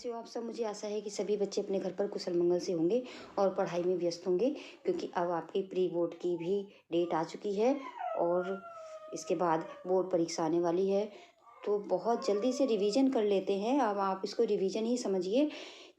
कैसे हो आप सब। मुझे आशा है कि सभी बच्चे अपने घर पर कुशल मंगल से होंगे और पढ़ाई में व्यस्त होंगे, क्योंकि अब आपकी प्री बोर्ड की भी डेट आ चुकी है और इसके बाद बोर्ड परीक्षा आने वाली है। तो बहुत जल्दी से रिवीजन कर लेते हैं। अब आप इसको रिवीजन ही समझिए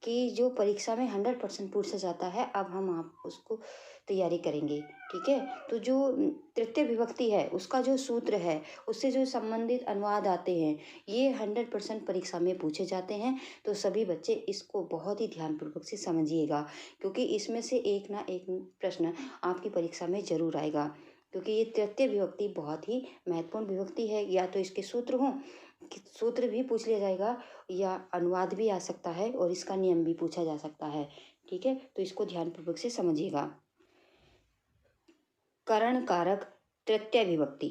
कि जो परीक्षा में 100% पूछा जाता है, अब हम आप उसको तैयारी करेंगे। ठीक है, तो जो तृतीय विभक्ति है उसका जो सूत्र है, उससे जो संबंधित अनुवाद आते हैं, ये 100% परीक्षा में पूछे जाते हैं। तो सभी बच्चे इसको बहुत ही ध्यानपूर्वक से समझिएगा, क्योंकि इसमें से एक ना एक प्रश्न आपकी परीक्षा में जरूर आएगा। क्योंकि ये तृतीय विभक्ति बहुत ही महत्वपूर्ण विभक्ति है। या तो इसके सूत्र हों, सूत्र भी पूछ लिया जाएगा, या अनुवाद भी आ सकता है और इसका नियम भी पूछा जा सकता है। ठीक है, तो इसको ध्यानपूर्वक से समझिएगा। करण कारक तृतीय विभक्ति।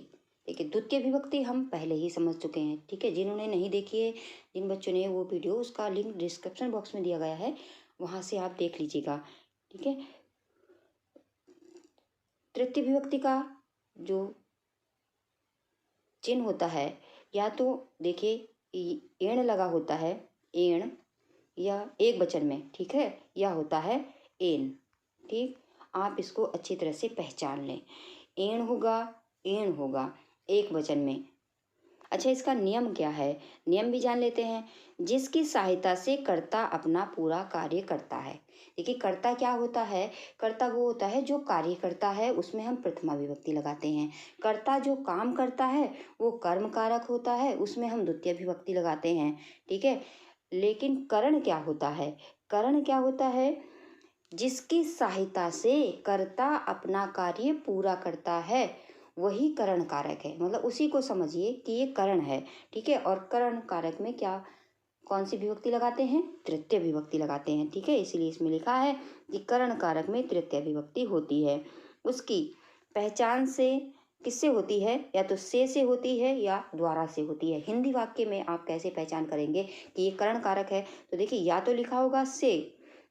देखिए, द्वितीय विभक्ति हम पहले ही समझ चुके हैं। ठीक है, जिन्होंने नहीं देखी है, जिन बच्चों ने वो वीडियो, उसका लिंक डिस्क्रिप्शन बॉक्स में दिया गया है, वहां से आप देख लीजिएगा। ठीक है, तृतीय विभक्ति का जो चिन्ह होता है, या तो देखिए एण लगा होता है, एण, या एक वचन में, ठीक है, या होता है एन। ठीक, आप इसको अच्छी तरह से पहचान लें। एण होगा, एण होगा एक वचन में। अच्छा, इसका नियम क्या है, नियम भी जान लेते हैं। जिसकी सहायता से कर्ता अपना पूरा कार्य करता है। देखिए, कर्ता क्या होता है, कर्ता वो होता है जो कार्य करता है, उसमें हम प्रथमा विभक्ति लगाते हैं। कर्ता जो काम करता है वो कर्म कारक होता है, उसमें हम द्वितीय विभक्ति लगाते हैं। ठीक है, लेकिन करण क्या होता है, करण क्या होता है, जिसकी सहायता से कर्ता अपना कार्य पूरा करता है, वही करण कारक है। मतलब उसी को समझिए कि ये करण है। ठीक है, और करण कारक में क्या, कौन सी विभक्ति लगाते हैं, तृतीय विभक्ति लगाते हैं। ठीक है, इसीलिए इसमें लिखा है कि करण कारक में तृतीय विभक्ति होती है। उसकी पहचान से किससे होती है, या तो से होती है या द्वारा से होती है। हिंदी वाक्य में आप कैसे पहचान करेंगे कि ये करण कारक है, तो देखिए, या तो लिखा होगा से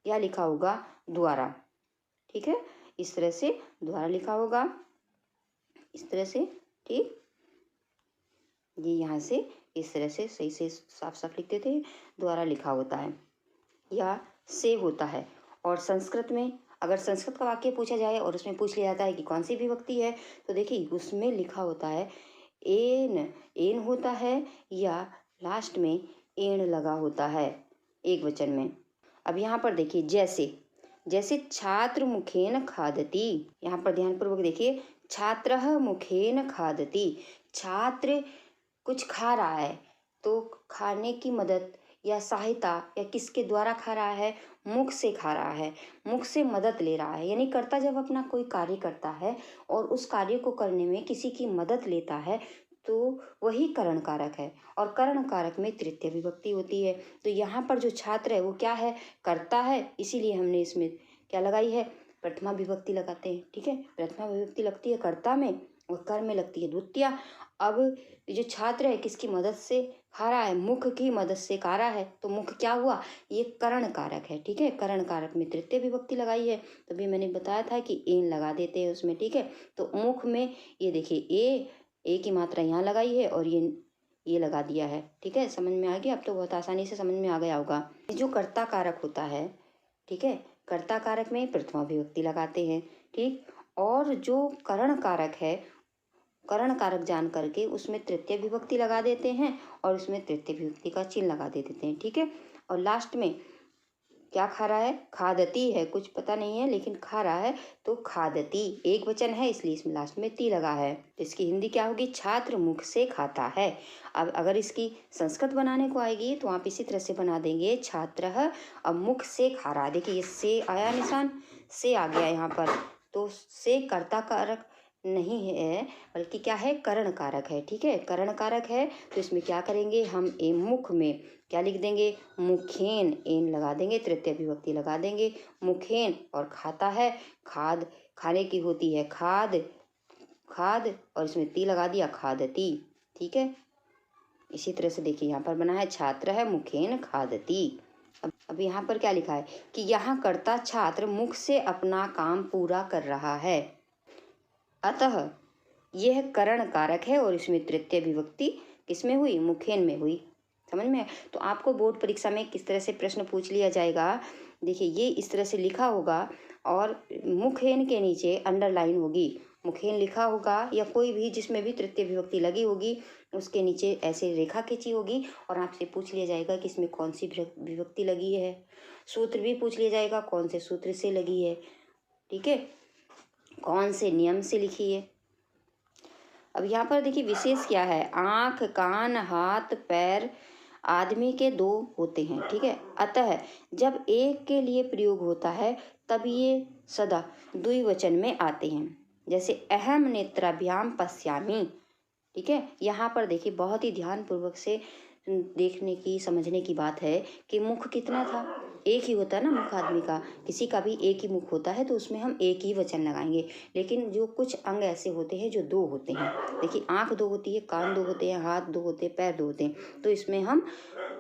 या लिखा होगा द्वारा। ठीक है, इस तरह से द्वारा लिखा होगा, इस तरह से। ठीक, ये यहाँ से इस तरह से सही से साफ साफ लिख देते हैं, द्वारा लिखा होता है या से होता है। और संस्कृत में अगर संस्कृत का वाक्य पूछा जाए और उसमें पूछ लिया जाता है कि कौन सी विभक्ति है, तो देखिए उसमें लिखा होता है एन, एन होता है, या लास्ट में एन लगा होता है एक वचन में। अब यहाँ पर देखिए, जैसे, जैसे छात्र मुखेन खादती, यहाँ पर ध्यानपूर्वक देखिए, छात्रः मुखेन खादती, छात्र कुछ खा रहा है, तो खाने की मदद या सहायता या किसके द्वारा खा रहा है, मुख से खा रहा है, मुख से मदद ले रहा है। यानी कर्ता जब अपना कोई कार्य करता है और उस कार्य को करने में किसी की मदद लेता है, तो वही करण कारक है। और करण कारक में तृतीय विभक्ति होती है। तो यहाँ पर जो छात्र है वो क्या है, कर्ता है, इसीलिए हमने इसमें क्या लगाई है, प्रथमा विभक्ति लगाते हैं। ठीक है, प्रथमा विभक्ति लगती है कर्ता में और कर में लगती है द्वितीय। अब जो छात्र है किसकी मदद से खा रहा है, मुख की मदद से खा रहा है, तो मुख क्या हुआ, ये करण कारक है। ठीक है, करण कारक में तृतीय विभक्ति लगाई है, तभी मैंने बताया था कि एन लगा देते हैं उसमें। ठीक है, तो मुख में ये देखिए ए की मात्रा यहाँ लगाई है और ये लगा दिया है। ठीक है, समझ में आ गया, अब तो बहुत आसानी से समझ में आ गया होगा। जो कर्ता कारक होता है, ठीक है, कर्ता कारक में प्रथमा विभक्ति लगाते हैं। ठीक, और जो करण कारक है, करण कारक जान करके उसमें तृतीय विभक्ति लगा देते हैं और उसमें तृतीय विभक्ति का चिन्ह लगा दे देते हैं। ठीक है, और लास्ट में क्या खा रहा है, खादती है, कुछ पता नहीं है लेकिन खा रहा है, तो खादती एक वचन है, इसलिए इसमें लास्ट में ती लगा है। तो इसकी हिंदी क्या होगी, छात्र मुख से खाता है। अब अगर इसकी संस्कृत बनाने को आएगी तो आप इसी तरह से बना देंगे, छात्र अब मुख से खा रहा है। देखिए, ये से आया निशान, से आ गया यहाँ पर, तो से कर्ता कारक नहीं है, बल्कि क्या है, करण कारक है। ठीक है, करण कारक है, तो इसमें क्या करेंगे हम, ए मुख में क्या लिख देंगे, मुखेन, एन लगा देंगे, तृतीय विभक्ति लगा देंगे, मुखेन, और खाता है, खाद, खाने की होती है खाद, खाद, और इसमें ती लगा दिया, खादती। ठीक है, इसी तरह से देखिए यहाँ पर बना है, छात्र है मुखेन खादती। अब यहाँ पर क्या लिखा है कि यहाँ कर्ता छात्र मुख से अपना काम पूरा कर रहा है, अतः यह करण कारक है और इसमें तृतीय विभक्ति किसमें हुई, मुखेन में हुई। समझ में? तो आपको बोर्ड परीक्षा में किस तरह से प्रश्न पूछ लिया जाएगा, देखिए ये इस तरह से लिखा होगा और मुखेन के नीचे अंडरलाइन होगी। मुखेन लिखा होगा या कोई भी जिसमें भी तृतीय विभक्ति लगी होगी उसके नीचे ऐसे रेखा खींची होगी और आपसे पूछ लिया जाएगा कि इसमें कौन सी विभक्ति लगी है। सूत्र भी पूछ लिया जाएगा कौन से सूत्र से लगी है, ठीक है, कौन से नियम से लिखी है। अब यहाँ पर देखिए विशेष क्या है, आँख, कान, हाथ, पैर आदमी के दो होते हैं, ठीक है। अतः जब एक के लिए प्रयोग होता है तब ये सदा द्विवचन में आते हैं। जैसे अहम नेत्राभ्याम पश्यामि, ठीक है। यहाँ पर देखिए बहुत ही ध्यान पूर्वक से देखने की समझने की बात है कि मुख कितना था, एक ही होता है ना मुख आदमी का, किसी का भी एक ही मुख होता है तो उसमें हम एक ही वचन लगाएंगे। लेकिन जो कुछ अंग ऐसे होते हैं जो दो होते हैं, देखिए आँख दो होती है, कान दो होते हैं, हाथ दो होते हैं, पैर दो होते हैं, तो इसमें हम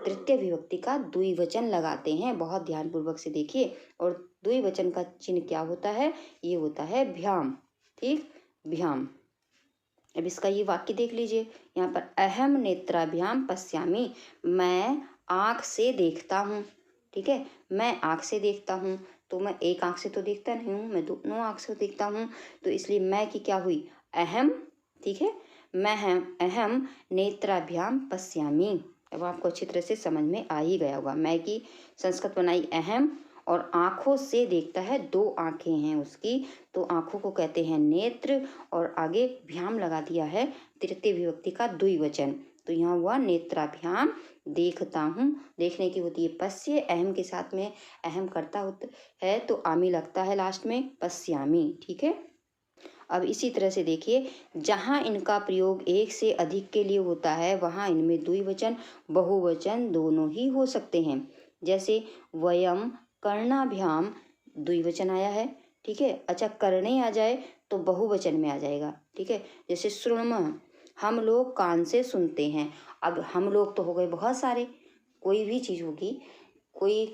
तृतीय विभक्ति का द्विवचन लगाते हैं। बहुत ध्यानपूर्वक से देखिए। और द्विवचन का चिन्ह क्या होता है, ये होता है भ्याम, ठीक, भ्याम। अब इसका ये वाक्य देख लीजिए यहाँ पर, अहम नेत्राभ्याम पश्यामि, मैं आँख से देखता हूँ, ठीक है। मैं आँख से देखता हूँ तो मैं एक आँख से तो देखता नहीं हूँ, मैं दोनों आँख से देखता हूँ, तो इसलिए मैं की क्या हुई, अहम, ठीक है। मैं अहम नेत्राभ्याम पश्यामि। अब आपको अच्छी तरह से समझ में आ ही गया होगा। मैं की संस्कृत बनाई अहम और आँखों से देखता है, दो आँखें हैं उसकी, तो आँखों को कहते हैं नेत्र, और आगे भ्याम लगा दिया है तृतीय विभक्ति का द्विवचन, तो यहाँ हुआ नेत्राभ्याम, देखता हूँ। देखने की होती है पश्य, अहम के साथ में अहम करता होता है तो आमी लगता है लास्ट में, पश्यामी, ठीक है। अब इसी तरह से देखिए, जहाँ इनका प्रयोग एक से अधिक के लिए होता है वहाँ इनमें द्विवचन बहुवचन दोनों ही हो सकते हैं। जैसे वयम कर्णाभ्याम द्विवचन आया है, ठीक है। अच्छा, करणे आ जाए तो बहुवचन में आ जाएगा, ठीक है। जैसे श्रुणमः, हम लोग कान से सुनते हैं। अब हम लोग तो हो गए बहुत सारे, कोई भी चीज़ होगी, कोई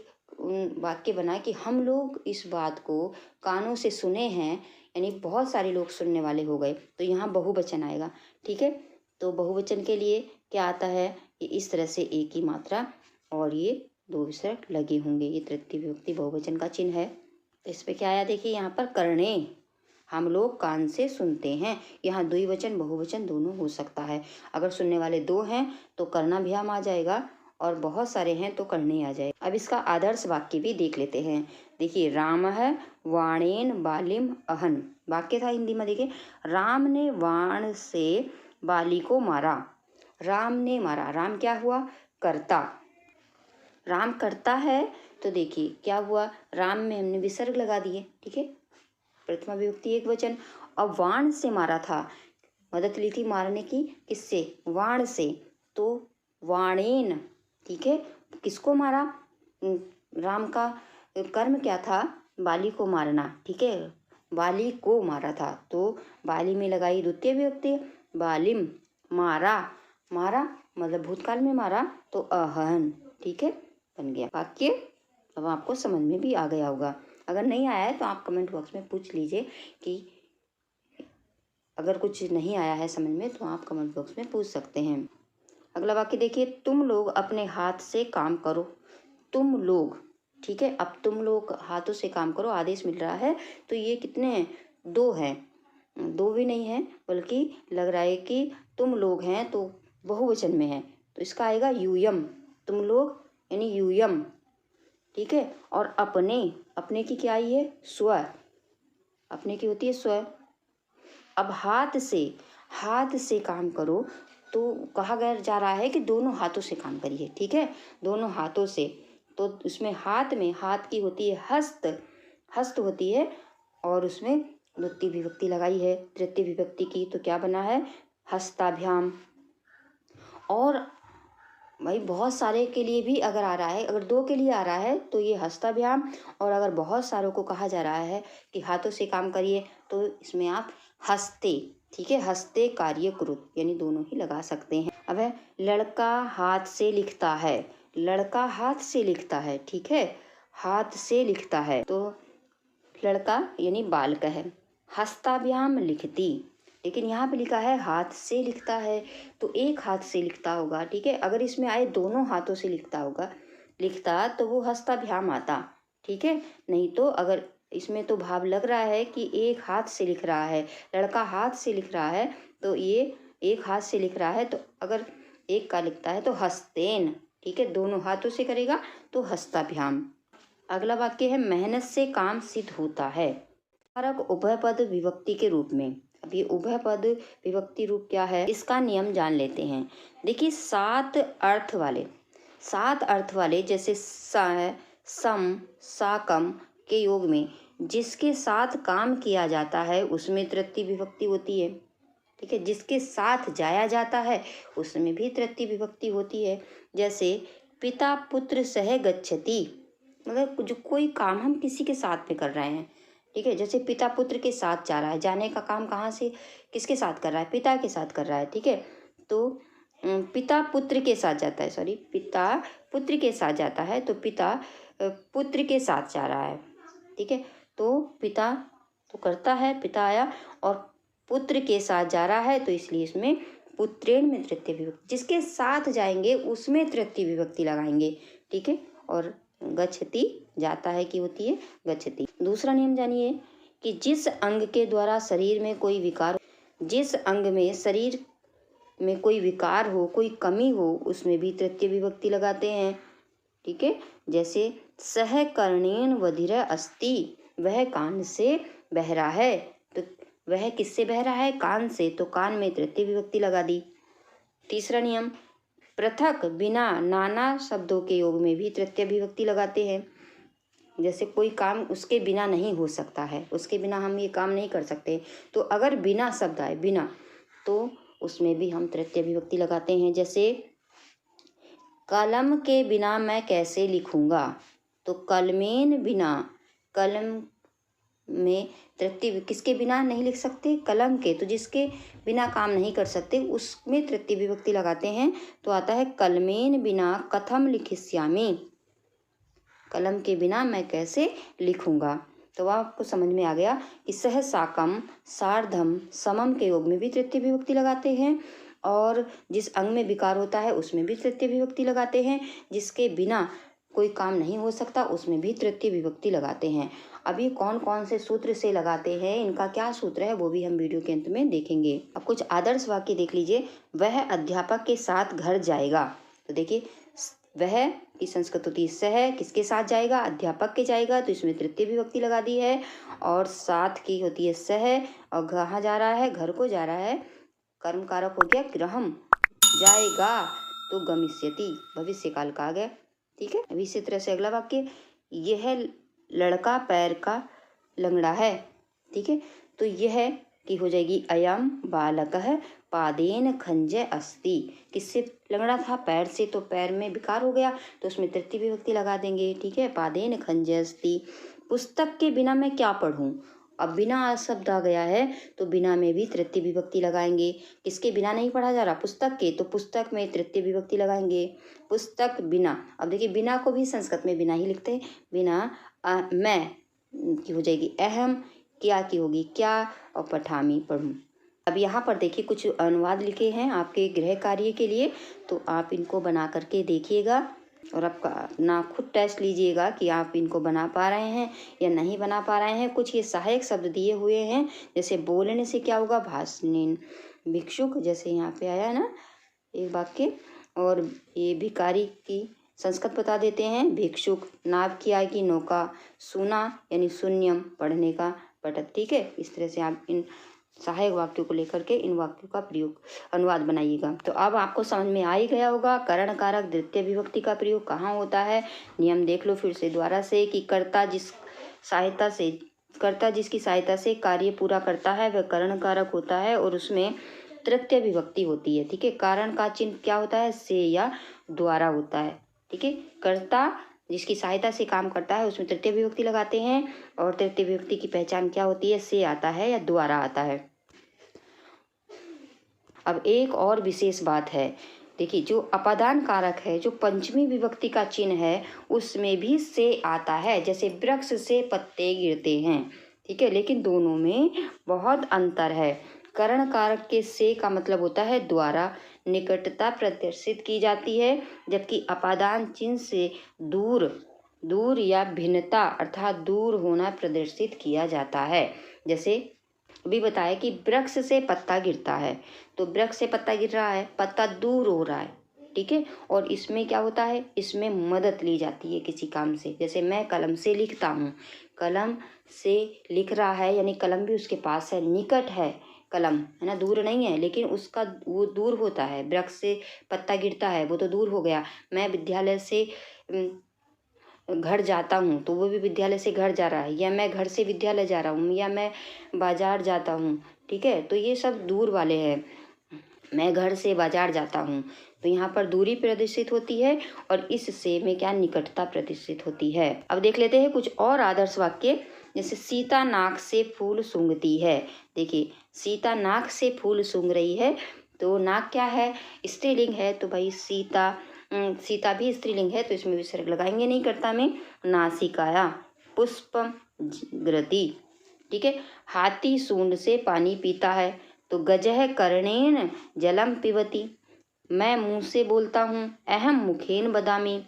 वाक्य बना कि हम लोग इस बात को कानों से सुने हैं, यानी बहुत सारे लोग सुनने वाले हो गए, तो यहाँ बहुवचन आएगा, ठीक है। तो बहुवचन के लिए क्या आता है, ये इस तरह से एक ही मात्रा और ये दो विसर्ग लगे होंगे, ये तृतीय विभक्ति बहुवचन का चिन्ह है। तो इस पर क्या आया देखिए यहाँ पर, करणे, हम लोग कान से सुनते हैं। यहाँ द्विवचन बहुवचन दोनों हो सकता है। अगर सुनने वाले दो हैं तो कर्णाभ्याम आ जाएगा, और बहुत सारे हैं तो करणे आ जाएगा। अब इसका आदर्श वाक्य भी देख लेते हैं। देखिए, राम है वाणेन बालिम अहन, वाक्य था हिंदी में, देखिए, राम ने वाण से बाली को मारा। राम ने मारा, राम क्या हुआ, कर्ता, राम करता है, तो देखिए क्या हुआ, राम में हमने विसर्ग लगा दिए, ठीक है, प्रथमा विभक्ति एक वचन। अब वाण से मारा था, मदद ली थी मारने की, किससे, वाण से, तो वाणेन, ठीक है। किसको मारा, राम का कर्म क्या था, बाली को मारना, ठीक है, बाली को मारा था, तो बाली में लगाई द्वितीय विभक्ति, बालिम, मारा, मारा मतलब भूतकाल में मारा, तो अहन, ठीक है, बन गया वाक्य। अब आपको समझ में भी आ गया होगा। अगर नहीं आया है तो आप कमेंट बॉक्स में पूछ लीजिए कि अगर कुछ नहीं आया है समझ में तो आप कमेंट बॉक्स में पूछ सकते हैं। अगला वाक्य देखिए, तुम लोग अपने हाथ से काम करो। तुम लोग, ठीक है, अब तुम लोग हाथों से काम करो आदेश मिल रहा है, तो ये कितने हैं, दो हैं, दो भी नहीं है बल्कि लग रहा है कि तुम लोग हैं तो बहुवचन में है, तो इसका आएगा यूयम, तुम लोग यानी यूयम, ठीक है। और अपने, अपने की क्या आई है, स्व, अपने की होती है स्व। अब हाथ से काम करो, तो कहा गया जा रहा है कि दोनों हाथों से काम करिए, ठीक है, दोनों हाथों से, तो उसमें हाथ में, हाथ की होती है हस्त, हस्त होती है, और उसमें द्वितीय विभक्ति लगाई है तृतीय विभक्ति की, तो क्या बना है, हस्ताभ्याम। और भाई बहुत सारे के लिए भी अगर आ रहा है, अगर दो के लिए आ रहा है तो ये हस्ताभ्याम, और अगर बहुत सारों को कहा जा रहा है कि हाथों से काम करिए तो इसमें आप हस्ते, ठीक है, हस्ते कार्य कुरुत, यानी दोनों ही लगा सकते हैं। अब है, लड़का हाथ से लिखता है, लड़का हाथ से लिखता है, ठीक है, हाथ से लिखता है, तो लड़का यानी बालक है। हस्ताभ्याम लिखती, लेकिन यहाँ पे लिखा है हाथ से लिखता है, तो एक हाथ से लिखता होगा, ठीक है। अगर इसमें आए दोनों हाथों से लिखता तो वो हस्ताभ्याम आता, ठीक है। नहीं तो अगर इसमें तो भाव लग रहा है कि एक हाथ से लिख रहा है, लड़का हाथ से लिख रहा है, तो ये एक हाथ से लिख रहा है, तो अगर एक का लिखता है तो हस्तेन, ठीक है, दोनों हाथों से करेगा तो हस्ताभ्याम। अगला वाक्य है मेहनत से काम सिद्ध होता है। कारक उभय पद विभक्ति के रूप में। अब ये उभय पद विभक्ति रूप क्या है, इसका नियम जान लेते हैं। देखिए सात अर्थ वाले जैसे सम साकम के योग में जिसके साथ काम किया जाता है उसमें तृतीय विभक्ति होती है, ठीक है। जिसके साथ जाया जाता है उसमें भी तृतीय विभक्ति होती है। जैसे पिता पुत्र सह गच्छति, मतलब जो कोई काम हम किसी के साथ में कर रहे हैं, ठीक है। जैसे पिता पुत्र के साथ जा रहा है, जाने का काम कहाँ से किसके साथ कर रहा है, पिता के साथ कर रहा है, ठीक है। तो पिता पुत्र के साथ जाता है, पिता पुत्र के साथ जाता है, तो पिता पुत्र के साथ जा रहा है, ठीक है। तो पिता तो करता है, पिता आया, और पुत्र के साथ जा रहा है, तो इसलिए इसमें पुत्रेण में तृतीय विभक्ति, जिसके साथ जाएंगे उसमें तृतीय विभक्ति लगाएंगे, ठीक है। और गच्छति जाता है की होती है गच्छति। दूसरा नियम जानिए कि जिस अंग के द्वारा शरीर में कोई विकार, जिस अंग में शरीर में कोई विकार हो, कोई कमी हो, उसमें भी तृतीय विभक्ति लगाते हैं, ठीक है। जैसे सह कर्णेन बधिर अस्ति, वह कान से बहरा है, तो वह किससे बहरा है, कान से, तो कान में तृतीय विभक्ति लगा दी। तीसरा नियम पृथक बिना नाना शब्दों के योग में भी तृतीय विभक्ति लगाते हैं। जैसे कोई काम उसके बिना नहीं हो सकता है, उसके बिना हम ये काम नहीं कर सकते, तो अगर बिना शब्द आए, बिना, तो उसमें भी हम तृतीय विभक्ति लगाते हैं। जैसे कलम के बिना मैं कैसे लिखूंगा, तो कलमेन बिना, कलम में तृतीय, किसके बिना नहीं लिख सकते, कलम के, तो जिसके बिना काम नहीं कर सकते उसमें तृतीय विभक्ति लगाते हैं, तो आता है कलमेन बिना कथम लिखिष्यामि, कलम के बिना मैं कैसे लिखूंगा। तो आपको समझ में आ गया कि सह साकम सार्धम समम के योग में भी तृतीय विभक्ति लगाते हैं, और जिस अंग में विकार होता है उसमें भी तृतीय विभक्ति लगाते हैं, जिसके बिना कोई काम नहीं हो सकता उसमें भी तृतीय विभक्ति लगाते हैं। अभी कौन कौन से सूत्र से लगाते हैं, इनका क्या सूत्र है, वो भी हम वीडियो के अंत में देखेंगे। अब कुछ आदर्श वाक्य देख लीजिए। वह अध्यापक के साथ घर जाएगा, तो देखिए वह की संस्कृत होती है सह, किसके साथ जाएगा, अध्यापक के जाएगा, तो इसमें तृतीय विभक्ति लगा दी है। और साथ की होती है सह, और कहाँ जा रहा है, घर को जा रहा है, कर्म कारक हो गया गृहम, जाएगा तो गमिष्यति, भविष्य काल का आ गया, ठीक है। अभी इसी तरह से अगला वाक्य, यह लड़का पैर का लंगड़ा है, ठीक है। तो यह की हो जाएगी अयम बालकः पादेन खंजय अस्ति, किससे लंगड़ा था, पैर से, तो पैर में विकार हो गया, तो उसमें तृतीय विभक्ति लगा देंगे, ठीक है। पादेन खंजय अस्ति। पुस्तक के बिना मैं क्या पढ़ूं, अब बिना शब्द आ गया है, तो बिना में भी तृतीय विभक्ति लगाएंगे। किसके बिना नहीं पढ़ा जा रहा, पुस्तक के, तो पुस्तक में तृतीय विभक्ति लगाएंगे। पुस्तक बिना, अब देखिए बिना को भी संस्कृत में बिना ही लिखते हैं, बिना मैं की हो जाएगी अहम, क्या की होगी क्या, और पठामी पढ़ूं। अब यहाँ पर देखिए कुछ अनुवाद लिखे हैं आपके गृह कार्य के लिए, तो आप इनको बना करके देखिएगा और आपका अपना खुद टेस्ट लीजिएगा कि आप इनको बना पा रहे हैं या नहीं बना पा रहे हैं। कुछ ये सहायक शब्द दिए हुए हैं, जैसे बोलने से क्या होगा, भाषणेन भिक्षुक, जैसे यहाँ पे आया है ना एक वाक्य। और ये भिखारी की संस्कृत बता देते हैं, भिक्षुक, नाव की आएगी नौका, सुना यानी शून्यम, पढ़ने का पठत, ठीक है। इस तरह से आप इन सहायक वाक्यों को लेकर के इन वाक्यों का प्रयोग अनुवाद बनाइएगा। तो अब आपको समझ में आ ही गया होगा करण कारक द्वितीय विभक्ति का प्रयोग कहाँ होता है। नियम देख लो फिर से दोबारा से कि कर्ता जिसकी सहायता से कार्य पूरा करता है वह करण कारक होता है और उसमें तृतीय विभक्ति होती है, ठीक है। कारण का चिन्ह क्या होता है, से या द्वारा होता है, ठीक है। कर्ता जिसकी सहायता से काम करता है उसमें तृतीय विभक्ति लगाते हैं, और तृतीय विभक्ति की पहचान क्या होती है, से आता है या द्वारा आता है। अब एक और विशेष बात है, देखिए जो अपादान कारक है, जो पंचमी विभक्ति का चिन्ह है, उसमें भी से आता है। जैसे वृक्ष से पत्ते गिरते हैं, ठीक है, लेकिन दोनों में बहुत अंतर है। करण कारक के से का मतलब होता है द्वारा निकटता प्रदर्शित की जाती है, जबकि अपादान चिन्ह से दूर दूर या भिन्नता अर्थात दूर होना प्रदर्शित किया जाता है। जैसे अभी बताया कि वृक्ष से पत्ता गिरता है, तो वृक्ष से पत्ता गिर रहा है, पत्ता दूर हो रहा है, ठीक है। और इसमें क्या होता है, इसमें मदद ली जाती है किसी काम से। जैसे मैं कलम से लिखता हूँ, कलम से लिख रहा है यानी कलम भी उसके पास है, निकट है कलम, है ना, दूर नहीं है, लेकिन उसका वो दूर होता है। वृक्ष से पत्ता गिरता है, वो तो दूर हो गया। मैं विद्यालय से घर जाता हूँ, तो वो भी विद्यालय से घर जा रहा है, या मैं घर से विद्यालय जा रहा हूँ, या मैं बाजार जाता हूँ, ठीक है, तो ये सब दूर वाले हैं। मैं घर से बाजार जाता हूँ, तो यहाँ पर दूरी प्रदर्शित होती है, और इससे में क्या निकटता प्रदर्शित होती है। अब देख लेते हैं कुछ और आदर्श वाक्य। जैसे सीता नाक से फूल सूंघती है। देखिए, सीता नाक से फूल सूंघ रही है, तो नाक क्या है, स्त्रीलिंग है, तो भाई सीता भी स्त्रीलिंग है, तो इसमें विसर्ग लगाएंगे नहीं कर्ता में। नासिकाया पुष्पम ग्रति, ठीक है। हाथी सूंड से पानी पीता है, तो गजह कर्णेन जलम पिबती। मैं मुंह से बोलता हूँ, अहम मुखेन बदामी।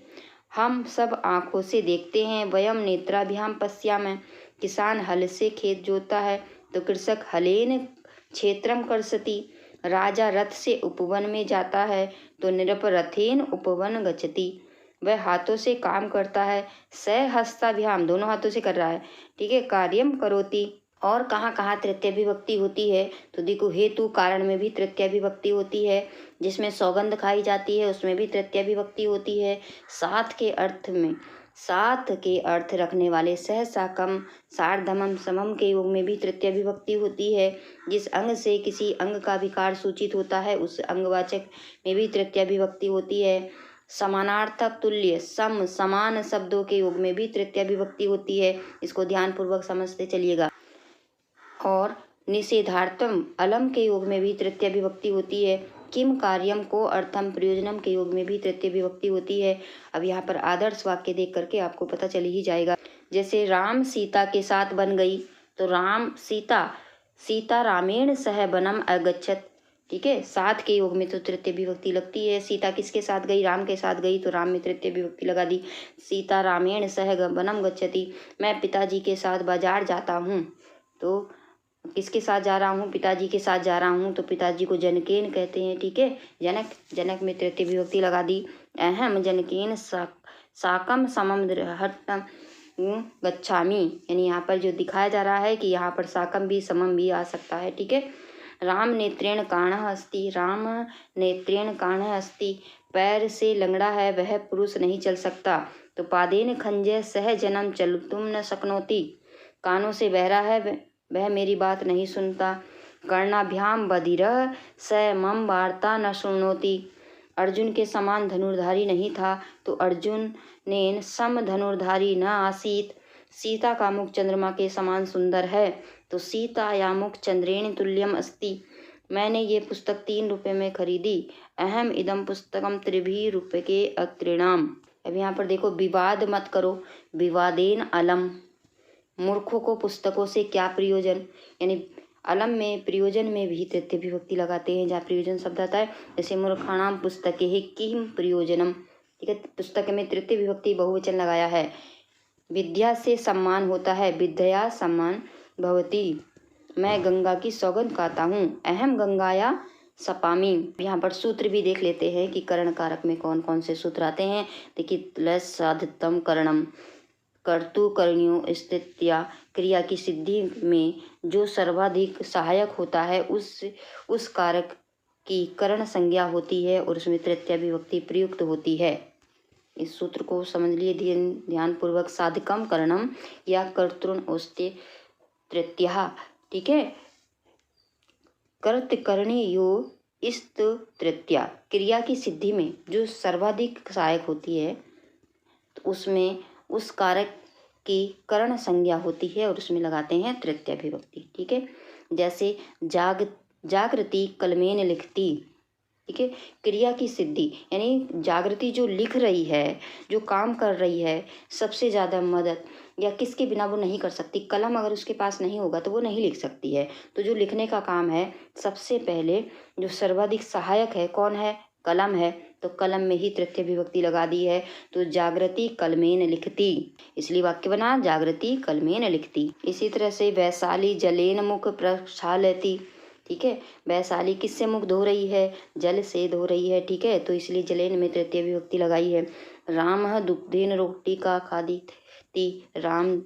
हम सब आँखों से देखते हैं, वयम नेत्राभ्याम पश्यामः। किसान हल से खेत जोतता है, तो कृषक हलेन क्षेत्रम कर्षति। राजा रथ से उपवन में जाता है, तो नृप रथेन उपवन गच्छति। वह हाथों से काम करता है, स हस्ताभ्याम, दोनों हाथों से कर रहा है, ठीक है, कार्यम करोति। और कहाँ कहाँ तृतीय विभक्ति होती है, तो देखो, हेतु कारण में भी तृतीय विभक्ति होती है। जिसमें सौगंध खाई जाती है उसमें भी तृतीय विभक्ति होती है। साथ के अर्थ रखने वाले सह साकम सार्धमम समम के योग में भी तृतीय विभक्ति होती है। जिस अंग से किसी अंग का विकार सूचित होता है उस अंगवाचक में भी तृतीय विभक्ति होती है। समानार्थक तुल्य सम समान शब्दों के योग में भी तृतीय विभक्ति होती है। इसको ध्यानपूर्वक समझते चलिएगा। और निषेधार्थम अलम के योग में भी तृतीय विभक्ति होती है। किम कार्यम को अर्थम प्रयोजनम के योग में भी तृतीय विभक्ति होती है। अब यहाँ पर आदर्श वाक्य देख करके आपको पता चल ही जाएगा। जैसे राम सीता के साथ बन गई, तो राम सीता रामेण सह वनम अगच्छत, ठीक है। साथ के योग में तो तृतीय विभक्ति लगती है। सीता किसके साथ गई, राम के साथ गई, तो राम में तृतीय विभक्ति लगा दी। सीता रामेण सह वनम गच्छति। मैं पिताजी के साथ बाजार जाता हूँ, तो किसके साथ जा रहा हूँ, पिताजी के साथ जा रहा हूँ, तो पिताजी को जनकेन कहते हैं, ठीक है। जनक में तृतीय विभक्ति लगा दी। अहम जनकेन साकम समम हट्टम गच्छामी, यानी यहाँ पर जो दिखाया जा रहा है कि यहाँ पर साकम भी समम भी आ सकता है, ठीक है। राम नेत्रेण काणः अस्ति, राम नेत्रेण काणः अस्ति। पैर से लंगड़ा है वह पुरुष नहीं चल सकता, तो पादेन खंजय सह जनम चलतुम न शक्नोति। कानों से बहरा है वह मेरी बात नहीं सुनता। कर्णाभ्याम बधिरः स मम वार्ता न शृणोति। अर्जुन के समान धनुर्धारी नहीं था, तो अर्जुन ने सम धनुर्धारी न आसीत। सीता का मुख चंद्रमा के समान सुंदर है, तो सीताया मुख चंद्रेण तुल्यम अस्ति। मैंने ये पुस्तक 3 रुपये में खरीदी। अहम इदम पुस्तकम त्रिभी रूप्यके अक्रीणाम। अब यहाँ पर देखो, विवाद मत करो, विवादेन अलम। मूर्खों को पुस्तकों से क्या प्रयोजन, यानी अलम में प्रयोजन में भी तृतीय विभक्ति लगाते हैं जहाँ प्रयोजन शब्द आता है। जैसे मूर्खाणाम पुस्तके ही किम प्रयोजनम, ठीक है, पुस्तक में तृतीय विभक्ति बहुवचन लगाया है। विद्या से सम्मान होता है, विद्या सम्मान भवती। मैं गंगा की सौगंध खाता हूँ, अहम गंगाया सपामी। यहाँ पर सूत्र भी देख लेते हैं कि करण कारक में कौन कौन से सूत्र आते हैं। देखिए, लस साधितम करणम, कर्तु करणीयो स्थित्या। क्रिया की सिद्धि में जो सर्वाधिक सहायक होता है उस कारक की करण संज्ञा होती है और उसमें तृतीय विभक्ति प्रयुक्त होती है। इस सूत्र को समझ लिए ध्यानपूर्वक। साधिकम करणम या कर्तृन औस्ते तृतीया, ठीक है। कर्तकरणीयो इस्त तृतीया, क्रिया की सिद्धि में जो सर्वाधिक सहायक होती है तो उसमें उस कारक की करण संज्ञा होती है और उसमें लगाते हैं तृतीय विभक्ति, ठीक है। जैसे जागृति कलमेन लिखती, ठीक है। क्रिया की सिद्धि यानी जागृति जो लिख रही है, जो काम कर रही है, सबसे ज़्यादा मदद या किसके बिना वो नहीं कर सकती। कलम अगर उसके पास नहीं होगा तो वो नहीं लिख सकती है। तो जो लिखने का काम है, सबसे पहले जो सर्वाधिक सहायक है कौन है? कलम है। तो कलम में ही तृतीय विभक्ति लगा दी है। तो जागृति कलमेन लिखती, इसलिए वाक्य बना जागृति कलमेन लिखती। इसी तरह से वैशाली जलेन मुख प्रक्षालयति, ठीक है। वैशाली किससे मुख धो रही है? जल से धो रही है, ठीक है। तो इसलिए जलेन में तृतीय विभक्ति लगाई है। राम दुग्धेन रोटी का खादिति, राम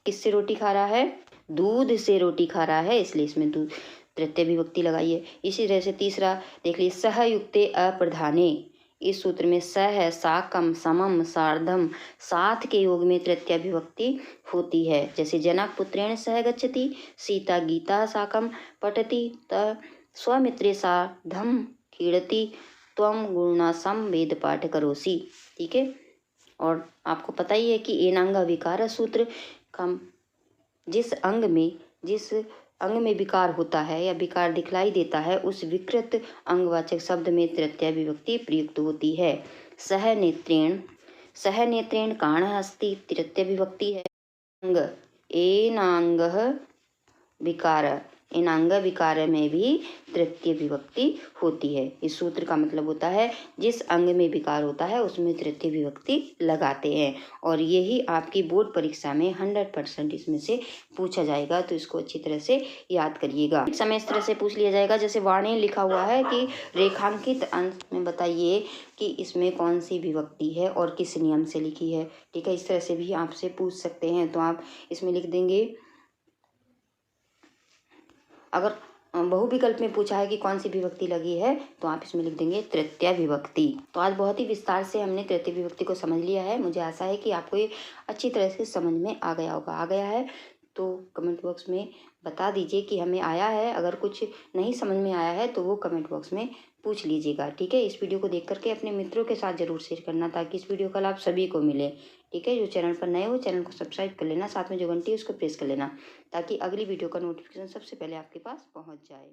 किससे रोटी खा रहा है? दूध से रोटी खा रहा है, इसलिए इसमें दूध तृतीय विभक्ति लगाई है। इसी तरह से तीसरा देख लीजिए, सहयुक्ते अप्रधाने, इस सूत्र में स है, साकम समम सार्धम, साथ के योग में तृतीय विभक्ति होती है। जैसे जनक पुत्रेण सह गच्छति, सीता गीता साकम पठति, त स्वमित्रे सार्धम क्रीडति, त्वम गुरुणा सम वेद पाठ करोसि, ठीक है। और आपको पता ही है कि एनांग विकार सूत्र का जिस अंग में विकार होता है या विकार दिखलाई देता है, उस विकृत अंगवाचक शब्द में तृतीय विभक्ति प्रयुक्त होती है। सह नेत्रेण काणः अस्ति, तृतीय विभक्ति है। अंग एनांगः विकार, एनांग विकार में भी तृतीय विभक्ति होती है। इस सूत्र का मतलब होता है जिस अंग में विकार होता है उसमें तृतीय विभक्ति लगाते हैं। और यही आपकी बोर्ड परीक्षा में 100% इसमें से पूछा जाएगा, तो इसको अच्छी तरह से याद करिएगा। एक समय इस तरह से पूछ लिया जाएगा, जैसे वाणी लिखा हुआ है कि रेखांकित अंश में बताइए कि इसमें कौन सी विभक्ति है और किस नियम से लिखी है, ठीक है। इस तरह से भी आपसे पूछ सकते हैं। तो आप इसमें लिख देंगे, अगर बहुविकल्प में पूछा है कि कौन सी विभक्ति लगी है तो आप इसमें लिख देंगे तृतीय विभक्ति। तो आज बहुत ही विस्तार से हमने तृतीय विभक्ति को समझ लिया है। मुझे आशा है कि आपको ये अच्छी तरह से समझ में आ गया होगा। आ गया है तो कमेंट बॉक्स में बता दीजिए कि हमें आया है। अगर कुछ नहीं समझ में आया है तो वो कमेंट बॉक्स में पूछ लीजिएगा, ठीक है। इस वीडियो को देख करके अपने मित्रों के साथ ज़रूर शेयर करना ताकि इस वीडियो का लाभ सभी को मिले, ठीक है। जो चैनल पर नए हो चैनल को सब्सक्राइब कर लेना, साथ में जो घंटी है उसको प्रेस कर लेना ताकि अगली वीडियो का नोटिफिकेशन सबसे पहले आपके पास पहुंच जाए।